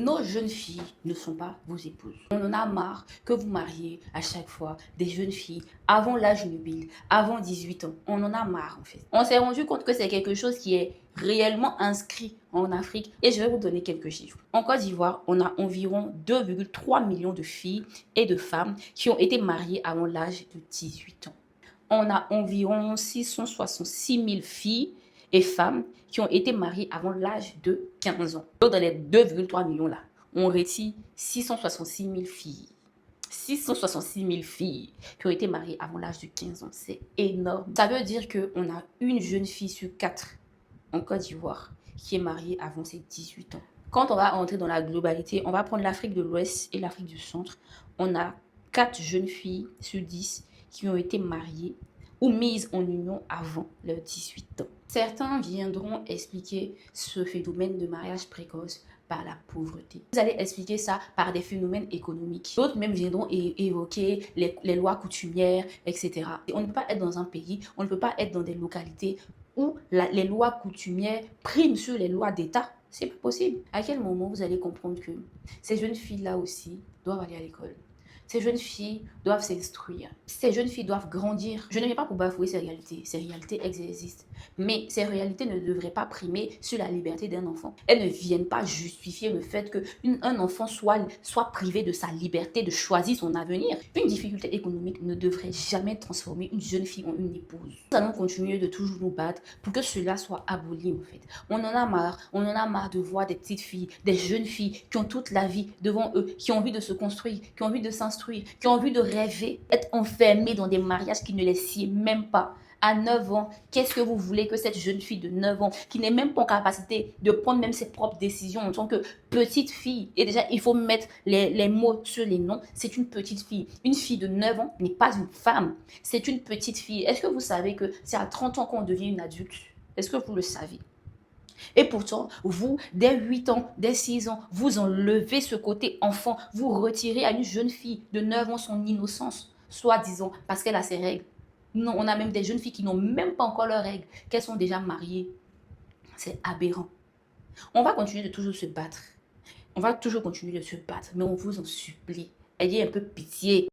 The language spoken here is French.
Nos jeunes filles ne sont pas vos épouses. On en a marre que vous mariez à chaque fois des jeunes filles avant l'âge nubile, avant 18 ans. On en a marre en fait. On s'est rendu compte que c'est quelque chose qui est réellement inscrit en Afrique et je vais vous donner quelques chiffres. En Côte d'Ivoire, on a environ 2,3 millions de filles et de femmes qui ont été mariées avant l'âge de 18 ans. On a environ 666 000 filles et femmes qui ont été mariées avant l'âge de 15 ans. Donc, dans les 2,3 millions là, on retire 666 000 filles. 666 000 filles qui ont été mariées avant l'âge de 15 ans. C'est énorme. Ça veut dire qu'on a une jeune fille sur 4 en Côte d'Ivoire qui est mariée avant ses 18 ans. Quand on va entrer dans la globalité, on va prendre l'Afrique de l'Ouest et l'Afrique du Centre. On a 4 jeunes filles sur 10 qui ont été mariées ou mises en union avant leurs 18 ans. Certains viendront expliquer ce phénomène de mariage précoce par la pauvreté. Vous allez expliquer ça par des phénomènes économiques. D'autres même viendront évoquer les lois coutumières, etc. Et on ne peut pas être dans un pays, on ne peut pas être dans des localités où les lois coutumières priment sur les lois d'État. C'est pas possible. À quel moment vous allez comprendre que ces jeunes filles-là aussi doivent aller à l'école? Ces jeunes filles doivent s'instruire. Ces jeunes filles doivent grandir. Je ne viens pas pour bafouer ces réalités. Ces réalités existent. Mais ces réalités ne devraient pas primer sur la liberté d'un enfant. Elles ne viennent pas justifier le fait qu'un enfant soit privé de sa liberté de choisir son avenir. Une difficulté économique ne devrait jamais transformer une jeune fille en une épouse. Nous allons continuer de toujours nous battre pour que cela soit aboli en fait. On en a marre. On en a marre de voir des petites filles, des jeunes filles qui ont toute la vie devant eux, qui ont envie de se construire, qui ont envie de s'instruire, qui ont envie de rêver, être enfermés dans des mariages qui ne les sied même pas. À 9 ans, qu'est-ce que vous voulez que cette jeune fille de 9 ans, qui n'est même pas en capacité de prendre même ses propres décisions en tant que petite fille, et déjà il faut mettre les mots sur les noms, c'est une petite fille. Une fille de 9 ans n'est pas une femme, c'est une petite fille. Est-ce que vous savez que c'est à 30 ans qu'on devient une adulte? Est-ce que vous le savez? Et pourtant, vous, dès 8 ans, dès 6 ans, vous enlevez ce côté enfant. Vous retirez à une jeune fille de 9 ans son innocence, soi-disant, parce qu'elle a ses règles. Non, on a même des jeunes filles qui n'ont même pas encore leurs règles, qu'elles sont déjà mariées. C'est aberrant. On va continuer de toujours se battre. On va toujours continuer de se battre, mais on vous en supplie. Ayez un peu pitié.